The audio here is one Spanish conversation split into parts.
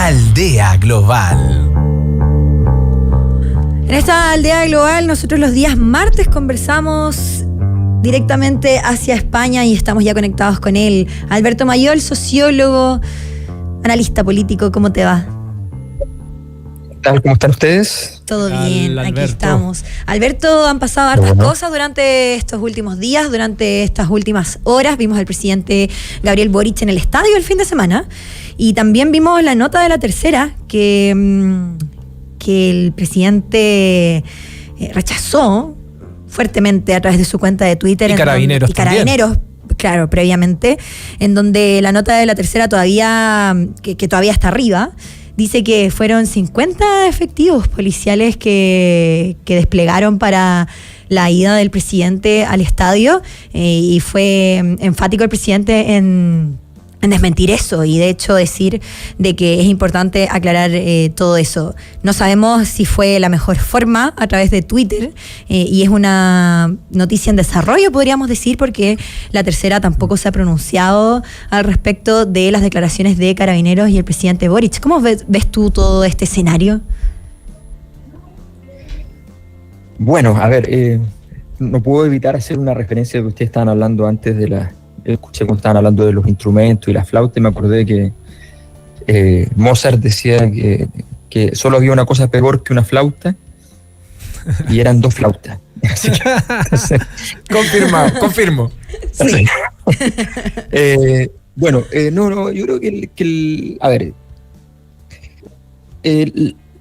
Aldea Global. En esta aldea global, nosotros los días martes conversamos directamente hacia España y estamos ya conectados con él. Alberto Mayol, sociólogo, analista político, ¿cómo te va? ¿Qué tal? ¿Cómo están ustedes? Todo bien, aquí estamos. Alberto, han pasado hartas cosas durante estos últimos días, durante estas últimas horas. Vimos al presidente Gabriel Boric en el estadio el fin de semana y también vimos la nota de La Tercera que el presidente rechazó fuertemente a través de su cuenta de Twitter. Y Carabineros, claro, previamente, en donde la nota de La Tercera todavía, que todavía está arriba, dice que fueron 50 efectivos policiales que desplegaron para la ida del presidente al estadio, y fue enfático el presidente en desmentir eso y de hecho decir de que es importante aclarar todo eso. No sabemos si fue la mejor forma a través de Twitter, y es una noticia en desarrollo, podríamos decir, porque La Tercera tampoco se ha pronunciado al respecto de las declaraciones de Carabineros y el presidente Boric. ¿Cómo ves tú todo este escenario? Bueno, a ver, no puedo evitar hacer una referencia a lo que ustedes estaban hablando antes de escuché cuando estaban hablando de los instrumentos y la flauta, y me acordé que Mozart decía que solo había una cosa peor que una flauta, y eran dos flautas. Así que, Confirmo. Sí. Bueno, yo creo que a ver,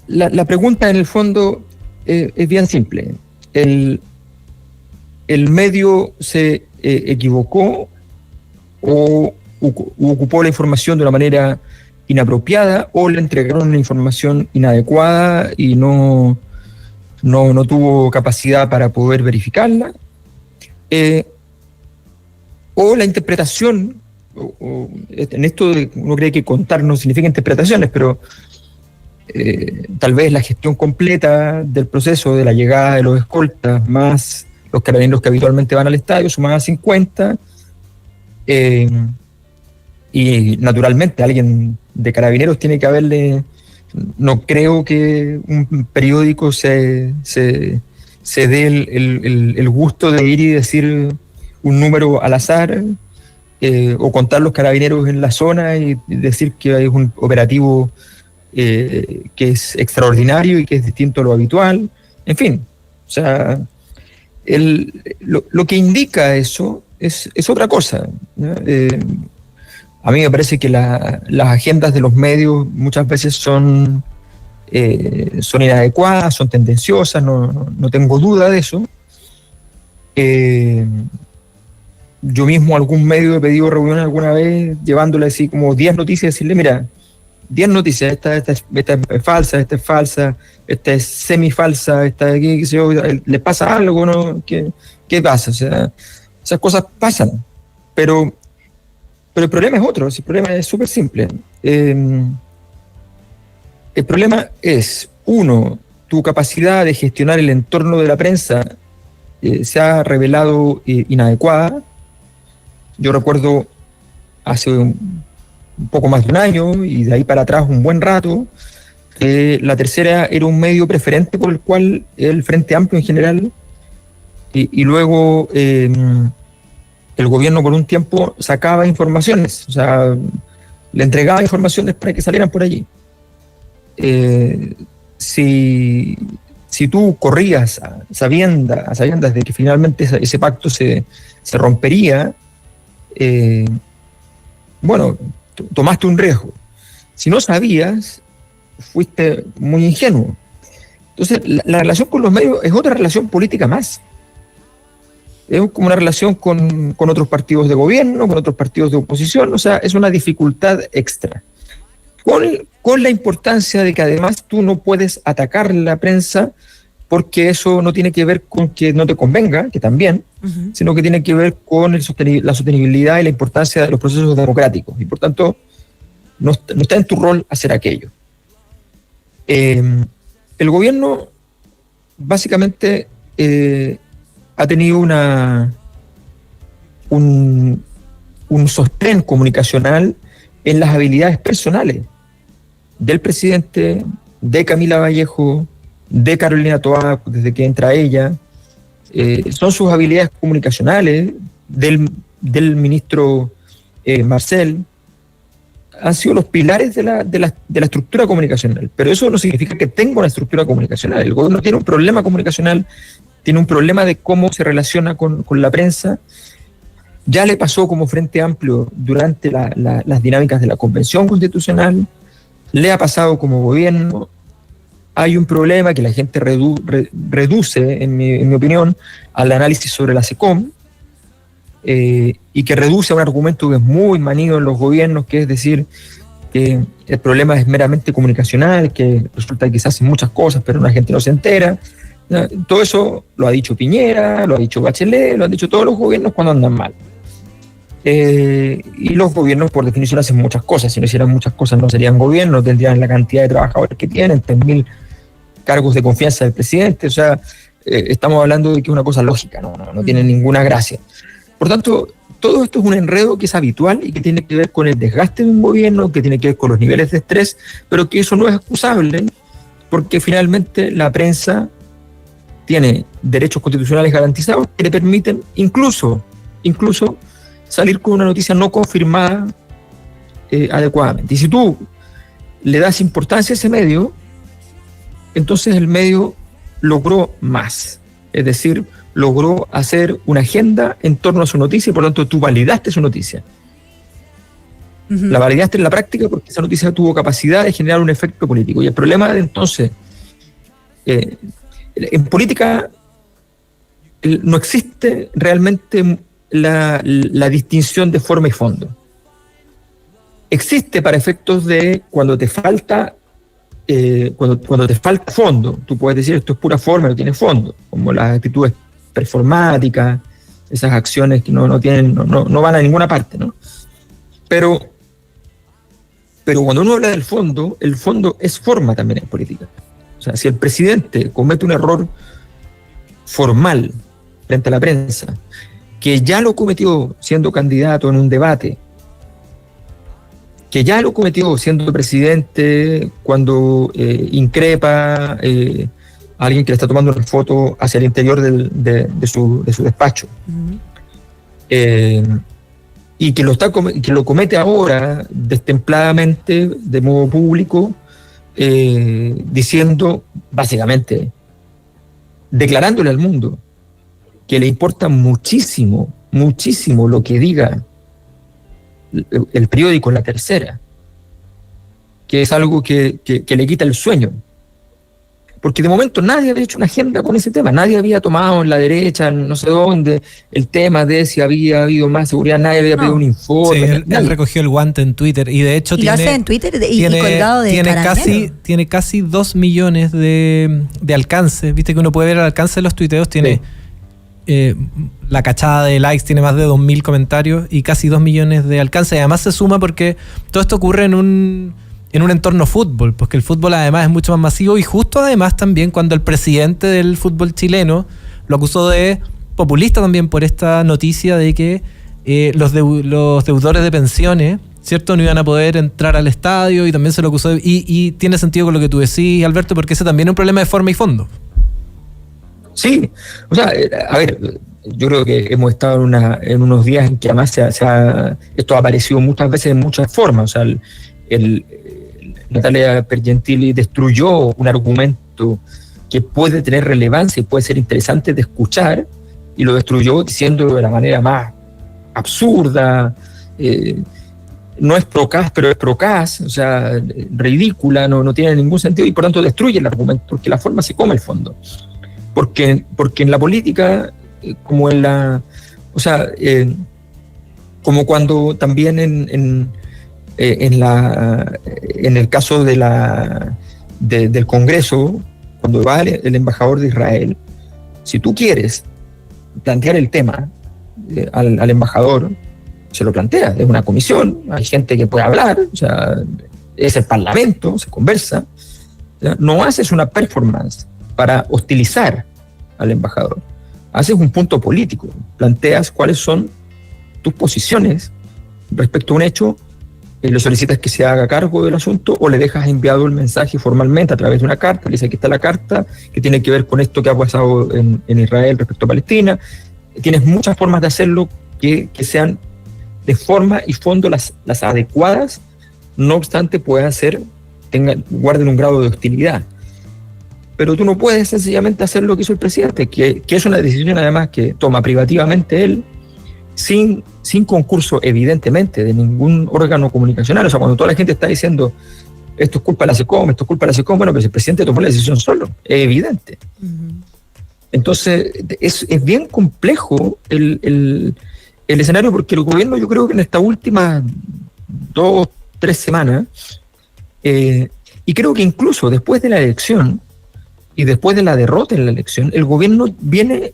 la pregunta en el fondo es bien simple. El medio se equivocó o ocupó la información de una manera inapropiada, o le entregaron una información inadecuada y no tuvo capacidad para poder verificarla, o la interpretación, en esto uno cree que contar no significa interpretaciones, pero tal vez la gestión completa del proceso de la llegada de los escoltas, más los carabineros que habitualmente van al estadio, sumaban 50, y naturalmente alguien de Carabineros tiene que haberle, no creo que un periódico se dé el gusto de ir y decir un número al azar, o contar los carabineros en la zona y decir que hay un operativo que es extraordinario y que es distinto a lo habitual. En fin, o sea, lo que indica eso es otra cosa, ¿no? A mí me parece que las agendas de los medios muchas veces son inadecuadas, son tendenciosas, no tengo duda de eso. Yo mismo a algún medio he pedido reunión alguna vez, llevándole así como 10 noticias, decirle, mira, 10 noticias, esta es falsa, esta es falsa, esta es semifalsa, esta de aquí, qué sé yo, ¿le pasa algo, no? ¿Qué pasa? O sea, esas cosas pasan, pero el problema es otro, el problema es súper simple. El problema es, uno, tu capacidad de gestionar el entorno de la prensa se ha revelado inadecuada. Yo recuerdo hace un poco más de un año, y de ahí para atrás un buen rato, La Tercera era un medio preferente por el cual el Frente Amplio en general, y luego el gobierno por un tiempo sacaba informaciones, o sea, le entregaba informaciones para que salieran por allí. Si tú corrías a sabiendas de que finalmente ese pacto se rompería, bueno, tomaste un riesgo. Si no sabías, fuiste muy ingenuo. Entonces, la relación con los medios es otra relación política más. Es como una relación con otros partidos de gobierno, con otros partidos de oposición, o sea, es una dificultad extra. Con la importancia de que además tú no puedes atacar la prensa, porque eso no tiene que ver con que no te convenga, que también, sino que tiene que ver con la sostenibilidad y la importancia de los procesos democráticos, y por tanto no está en tu rol hacer aquello. El gobierno básicamente ha tenido un sostén comunicacional en las habilidades personales del presidente, de Camila Vallejo, de Carolina Toá, desde que entra ella, son sus habilidades comunicacionales, del ministro Marcel, han sido los pilares de la estructura comunicacional. Pero eso no significa que tenga una estructura comunicacional. El gobierno tiene un problema comunicacional, tiene un problema de cómo se relaciona con la prensa. Ya le pasó como Frente Amplio durante las dinámicas de la Convención Constitucional, le ha pasado como gobierno. Hay un problema que la gente reduce, en mi opinión, al análisis sobre la SECOM, y que reduce a un argumento que es muy manido en los gobiernos, que es decir, que el problema es meramente comunicacional, que resulta que se hacen muchas cosas, pero la gente no se entera. Todo eso lo ha dicho Piñera, lo ha dicho Bachelet, lo han dicho todos los gobiernos cuando andan mal. Y los gobiernos, por definición, hacen muchas cosas. Si no hicieran muchas cosas, no serían gobiernos, tendrían la cantidad de trabajadores que tienen, 3.000 cargos de confianza del presidente. O sea, estamos hablando de que es una cosa lógica, no tiene ninguna gracia. Por tanto, todo esto es un enredo que es habitual y que tiene que ver con el desgaste de un gobierno, que tiene que ver con los niveles de estrés, pero que eso no es excusable, porque finalmente la prensa tiene derechos constitucionales garantizados que le permiten incluso salir con una noticia no confirmada adecuadamente. Y si tú le das importancia a ese medio, entonces el medio logró más. Es decir, logró hacer una agenda en torno a su noticia y por lo tanto tú validaste su noticia. Uh-huh. La validaste en la práctica porque esa noticia tuvo capacidad de generar un efecto político. Y el problema de entonces, en política no existe realmente la distinción de forma y fondo. Existe para efectos de cuando te falta cuando te falta fondo. Tú puedes decir esto es pura forma, no tiene fondo, como las actitudes performáticas, esas acciones que no van a ninguna parte, ¿no? Pero cuando uno habla del fondo, el fondo es forma también en política. O sea, si el presidente comete un error formal frente a la prensa, que ya lo cometió siendo candidato en un debate, que ya lo cometió siendo presidente cuando increpa a alguien que le está tomando una foto hacia el interior de su despacho. Uh-huh. Y que lo comete ahora destempladamente, de modo público, diciendo, básicamente, declarándole al mundo que le importa muchísimo lo que diga el periódico La Tercera, que es algo que le quita el sueño. Porque de momento nadie había hecho una agenda con ese tema, nadie había tomado en la derecha, no sé dónde, el tema de si había habido más seguridad, nadie había pedido un informe. Sí, él recogió el guante en Twitter y de hecho lo hace en Twitter y colgado de tiene casi 2 millones de alcance. Viste que uno puede ver el alcance de los tuiteos, tiene la cachada de likes, tiene más de 2.000 comentarios y casi 2 millones de alcance. Y además se suma porque todo esto ocurre en un entorno fútbol, porque el fútbol además es mucho más masivo y justo además también cuando el presidente del fútbol chileno lo acusó de populista también por esta noticia de que los deudores de pensiones, ¿cierto?, no iban a poder entrar al estadio, y también se lo acusó y tiene sentido con lo que tú decís, Alberto, porque ese también es un problema de forma y fondo. Sí, o sea, a ver, yo creo que hemos estado en unos días en que además esto ha aparecido muchas veces en muchas formas. O sea, Natalia Pergentili destruyó un argumento que puede tener relevancia y puede ser interesante de escuchar, y lo destruyó diciendo de la manera más absurda, no es procas, pero es procas, o sea, ridícula, no tiene ningún sentido, y por tanto destruye el argumento, porque la forma se come el fondo. Porque en la política, como en la, o sea, como cuando también en el caso del Congreso, cuando va el embajador de Israel, si tú quieres plantear el tema al embajador, se lo plantea, es una comisión, hay gente que puede hablar, o sea, es el parlamento, se conversa, no haces una performance para hostilizar al embajador, haces un punto político, planteas cuáles son tus posiciones respecto a un hecho le solicitas que se haga cargo del asunto o le dejas enviado el mensaje formalmente a través de una carta, le dices aquí está la carta que tiene que ver con esto que ha pasado en Israel respecto a Palestina. Tienes muchas formas de hacerlo que sean de forma y fondo las adecuadas, no obstante puedan ser, guarden un grado de hostilidad. Pero tú no puedes sencillamente hacer lo que hizo el presidente, que es una decisión además que toma privativamente él, sin concurso evidentemente de ningún órgano comunicacional. O sea, cuando toda la gente está diciendo esto es culpa de la SECOM, esto es culpa de la SECOM, bueno, pues el presidente tomó la decisión solo, es evidente. Uh-huh. Entonces es bien complejo el escenario, porque el gobierno, yo creo que en estas últimas 2-3 semanas, y creo que incluso después de la elección y después de la derrota en la elección, el gobierno viene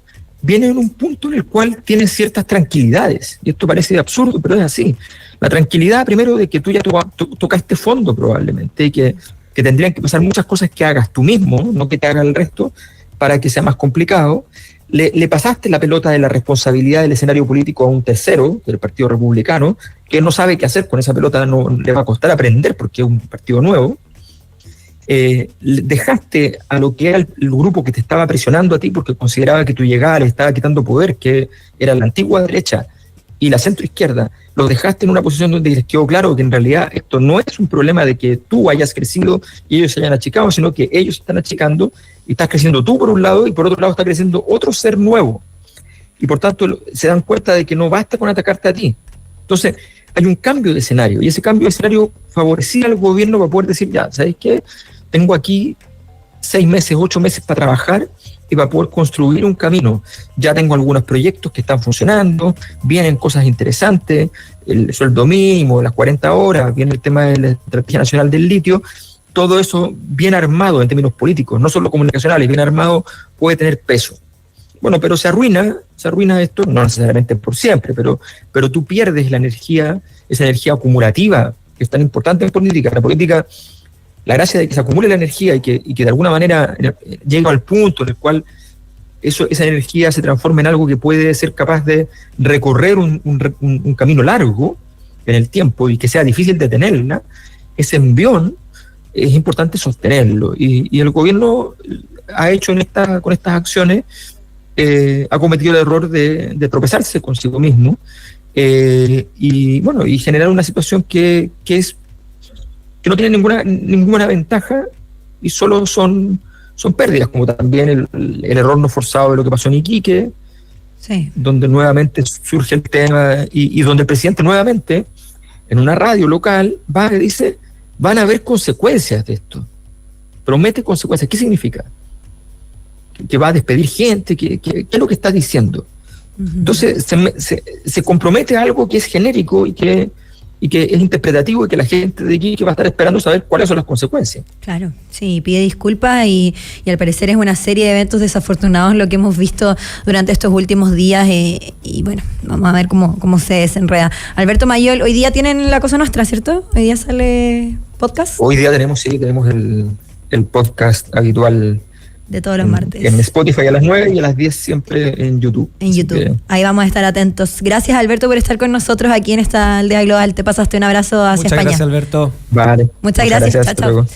en un punto en el cual tiene ciertas tranquilidades, y esto parece absurdo, pero es así. La tranquilidad, primero, de que tú ya tocaste fondo probablemente, y que tendrían que pasar muchas cosas que hagas tú mismo, no que te haga el resto, para que sea más complicado. Le pasaste la pelota de la responsabilidad del escenario político a un tercero, del Partido Republicano, que no sabe qué hacer con esa pelota, no le va a costar aprender porque es un partido nuevo. Dejaste a lo que era el grupo que te estaba presionando a ti porque consideraba que tu llegada le estaba quitando poder, que era la antigua derecha y la centro izquierda, los dejaste en una posición donde les quedó claro que en realidad esto no es un problema de que tú hayas crecido y ellos se hayan achicado, sino que ellos están achicando y estás creciendo tú por un lado y por otro lado está creciendo otro ser nuevo, y por tanto se dan cuenta de que no basta con atacarte a ti. Entonces hay un cambio de escenario, y ese cambio de escenario favorecía al gobierno para poder decir, ya, ¿sabes qué? Tengo aquí 6 meses, 8 meses para trabajar y para poder construir un camino. Ya tengo algunos proyectos que están funcionando, vienen cosas interesantes, el sueldo mínimo, las 40 horas, viene el tema de la Estrategia Nacional del Litio. Todo eso bien armado en términos políticos, no solo comunicacionales, bien armado puede tener peso. Bueno, pero se arruina esto, no necesariamente por siempre, pero tú pierdes la energía, esa energía acumulativa que es tan importante en política. La política, la gracia de que se acumule la energía y que de alguna manera llegue al punto en el cual esa energía se transforma en algo que puede ser capaz de recorrer un camino largo en el tiempo y que sea difícil de tenerla, ese envión es importante sostenerlo. Y el gobierno ha hecho con estas acciones, ha cometido el error de tropezarse consigo mismo y generar una situación que no tiene ninguna ventaja y solo son pérdidas, como también el error no forzado de lo que pasó en Iquique, sí, donde nuevamente surge el tema y donde el presidente nuevamente en una radio local va y dice, van a haber consecuencias de esto, promete consecuencias. ¿Qué significa? Que va a despedir gente, ¿qué es lo que está diciendo? Uh-huh. Entonces se compromete a algo que es genérico y que es interpretativo, y que la gente de aquí que va a estar esperando saber cuáles son las consecuencias. Claro, sí, pide disculpas y al parecer es una serie de eventos desafortunados lo que hemos visto durante estos últimos días y bueno, vamos a ver cómo se desenreda. Alberto Mayol, hoy día tienen La Cosa Nostra, ¿cierto? Hoy día sale podcast. Hoy día tenemos el podcast habitual de todos los martes. En Spotify a las 9 y a las 10 siempre en YouTube. En YouTube. Ahí vamos a estar atentos. Gracias, Alberto, por estar con nosotros aquí en esta Aldea Global. Te pasaste un abrazo hacia España. Muchas gracias, Alberto. Vale. Muchas gracias. Chao, chao.